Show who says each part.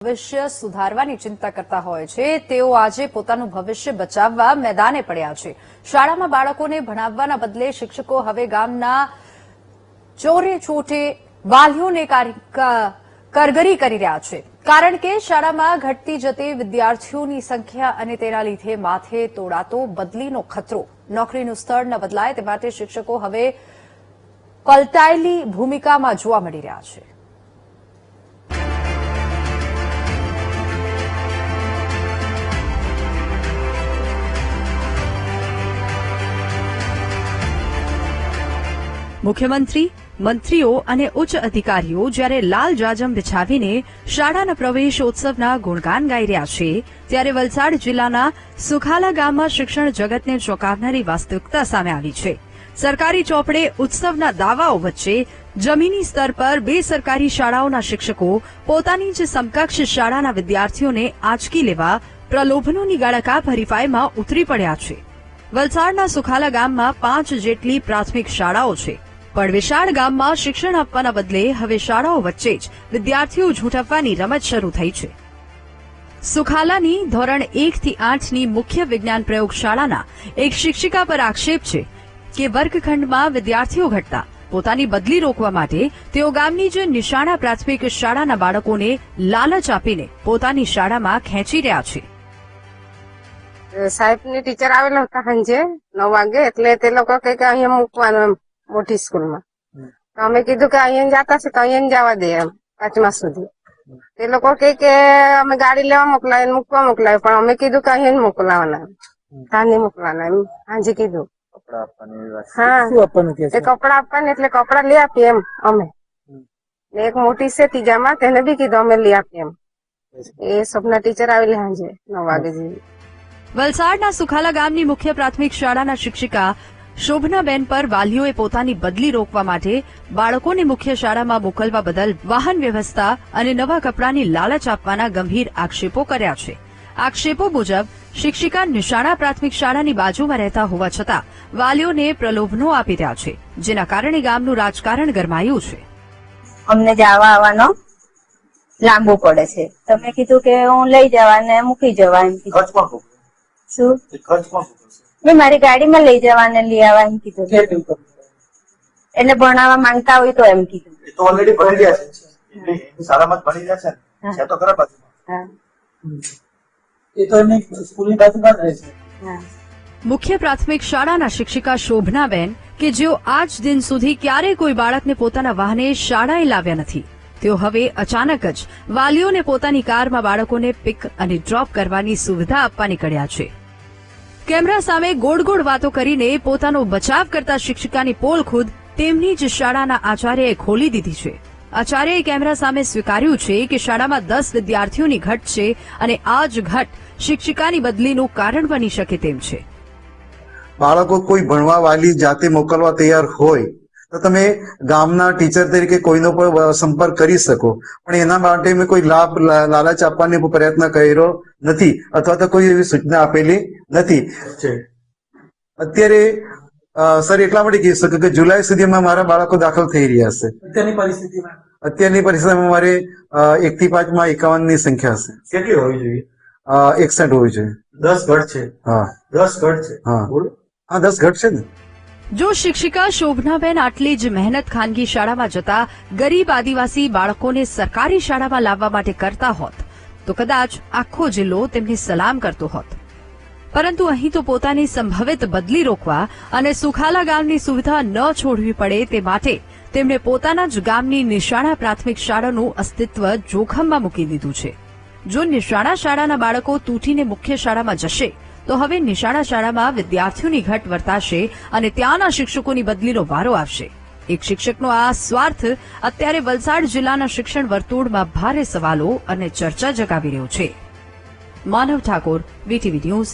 Speaker 1: ભવિષ્ય સુધારવાની ચિંતા કરતા હોય છે તેઓ આજે પોતાનું ભવિષ્ય બચાવવા મેદાને પડ્યા છે। શાળામાં બાળકોને ભણાવવાના બદલે શિક્ષકો હવે ગામના ચોરે છોટે વાલીઓને કારગરી કરી રહ્યા છે, કારણ કે શાળામાં ઘટતી જતી વિદ્યાર્થીઓની સંખ્યા અને તેના લીધે માથે તોડાતો બદલીનો ખતરો। નોકરીનું સ્થળ ન બદલાય તે માટે શિક્ષકો હવે પલટાયેલી ભૂમિકામાં જોવા મળી રહ્યા છે। મુખ્યમંત્રી, મંત્રીઓ અને ઉચ્ચ અધિકારીઓ જ્યારે લાલ જાજમ બિછાવીને શાળાના પ્રવેશોત્સવના ગુણગાન ગાઈ રહ્યા છે, ત્યારે વલસાડ જિલ્લાના સુખાલા ગામમાં શિક્ષણ જગતને ચોંકાવનારી વાસ્તવિકતા સામે આવી છે। સરકારી ચોપડે ઉત્સવના દાવાઓ વચ્ચે જમીની સ્તર પર બે સરકારી શાળાઓના શિક્ષકો પોતાની જ સમકક્ષ શાળાના વિદ્યાર્થીઓને આંચકી લેવા પ્રલોભનોની ગાળાકાપ હરીફાઈમાં ઉતરી પડ્યા છે। વલસાડના સુખાલા ગામમાં 5 જેટલી પ્રાથમિક શાળાઓ છે, પણ વિશાળ ગામમાં શિક્ષણ આપવાના બદલે હવે શાળાઓ વચ્ચે જ વિદ્યાર્થીઓ ઝૂંટવવાની રમત શરૂ થઈ છે। સુખાલાની ધોરણ 1 થી 8 ની મુખ્ય વિજ્ઞાન પ્રયોગશાળાના એક શિક્ષિકા પર આક્ષેપ છે કે વર્ગખંડમાં વિદ્યાર્થીઓ ઘટતા પોતાની બદલી રોકવા માટે તેઓ ગામની જ નિશાણા પ્રાથમિક શાળાના બાળકોને લાલચ આપીને પોતાની શાળામાં ખેંચી રહ્યા છે।
Speaker 2: સાહેબની ટીચર આવેલા હતા સાંજે 9 વાગે, એટલે તે લોકો કહે કે અહીંયા મૂકવાનું મોટી સ્કૂલમાં। તો અમે કીધું કે અહીંયા જતા છે તો અહીંયા જવા દે એમ 5મા સુધી। તે લોકો કહે કે અમે ગાડી લેવા મોકલાય મૂકવા મોકલાય, પણ અમે કીધું કે અહીંયા મોકલાવાના, ત્યાં નહીં મોકલવાના એમ સાંજે કીધું। હા, એ કપડા આપવાના એટલે કપડા લઈ આપીએ એમ અમે। એક મોટી છે 3જામાં, તેને બી કીધું અમે લઈ આપીએ એમ। એ સપના ટીચર આવેલી સાંજે 9 વાગે જેવી।
Speaker 1: વલસાડના સુખાલા ગામની મુખ્ય પ્રાથમિક શાળાના શિક્ષિકા શોભનાબેન પર વાલીઓએ પોતાની બદલી રોકવા માટે બાળકોને મુખ્ય શાળામાં મોકલવા બદલ વાહન વ્યવસ્થા અને નવા કપડાની લાલચ આપવાના ગંભીર આક્ષેપો કર્યા છે। આક્ષેપો મુજબ શિક્ષિકા નિશાણા પ્રાથમિક શાળાની બાજુમાં રહેતા હોવા છતાં વાલીઓને પ્રલોભનો આપી રહ્યા છે, જેના કારણે ગામનું રાજકારણ ગરમાયું છે।
Speaker 3: અમને જવા આવવાનો લાંબુ પડે છે, તમે કીધું કે હું લઈ જવા ને મૂકી જવા એમ કીધું। શું મેં મારી ગાડીમાં લઈ જવા ને લઈ આવવા એમ કીધું, એટલે ભણાવવા માંગતા હોય તો એમ કીધું।
Speaker 4: તો ઓલરેડી ભણી રહ્યા છે, શાળામાં ભણી રહ્યા છે તો ખરા બાજુમાં। એ તો એમની સ્કૂલની બાજુમાં રહે છે।
Speaker 1: મુખ્ય પ્રાથમિક શાળાના શિક્ષિકા શોભનાબેન કે જેઓ આજ દિન સુધી ક્યારેય કોઈ બાળકને પોતાના વાહને શાળાએ લાવ્યા નથી, તેઓ હવે અચાનક જ વાલીઓને પોતાની કારમાં બાળકોને પિક અને ડ્રોપ કરવાની સુવિધા આપવા નીકળ્યા છે। કેમેરા સામે ગોળ ગોળ વાતો કરીને પોતાનો બચાવ કરતા શિક્ષિકાની પોલ ખુદ તેમની જ શાળાના આચાર્યએ ખોલી દીધી છે। આચાર્યએ કેમેરા સામે સ્વીકાર્યું છે કે શાળામાં 10 વિદ્યાર્થીઓની ઘટ છે અને આ જ ઘટ શિક્ષિકાની બદલીનું કારણ બની શકે તેમ છે।
Speaker 5: બાળકો કોઈ ભણવા વાલી જાતે મોકલવા તૈયાર હોય તો તમે ગામના ટીચર તરીકે કોઈનો પણ સંપર્ક કરી શકો, પણ એના માટે મેં કોઈ લાભ લાલચ આપવાનો પ્રયત્ન કર્યો નથી અથવા તો કોઈ એવી સૂચના આપેલી નથી। અત્યારે સર એટલા માટે કહી શકું કે જુલાઈ સુધીમાં મારા બાળકો દાખલ થઈ રહ્યા છે। અત્યારની પરિસ્થિતિમાં મારે 1 થી 5 માં 51 ની સંખ્યા છે।
Speaker 4: કેટલી હોવી જોઈએ?
Speaker 5: 61 હોવી જોઈએ।
Speaker 4: 10 ઘટ છે?
Speaker 5: હા
Speaker 4: 10 ઘટ છે।
Speaker 5: હા 10 ઘટ છે ને।
Speaker 1: જો શિક્ષિકા શોભનાબેન આટલી જ મહેનત ખાનગી શાળામાં જતા ગરીબ આદિવાસી બાળકોને સરકારી શાળામાં લાવવા માટે કરતા હોત તો કદાચ આખો જિલ્લો તેમને સલામ કરતો હોત, પરંતુ અહીં તો પોતાની સંભવિત બદલી રોકવા અને સુખાલા ગામની સુવિધા ન છોડવી પડે તે માટે તેમણે પોતાના જ ગામની નિશાણા પ્રાથમિક શાળાનું અસ્તિત્વ જોખમમાં મૂકી દીધું છે। જો નિશાણા શાળાના બાળકો તૂટીને મુખ્ય શાળામાં જશે તો હવે નિશાણા શાળામાં વિદ્યાર્થીઓની ઘટ વર્તાશે અને ત્યાંના શિક્ષકોની બદલીનો વારો આવશે। એક શિક્ષકનો આ સ્વાર્થ અત્યારે વલસાડ જિલ્લાના શિક્ષણ વર્તુળમાં ભારે સવાલો અને ચર્ચા જગાવી રહ્યો છે। માનવ ઠાકોર, VTV ન્યૂઝ।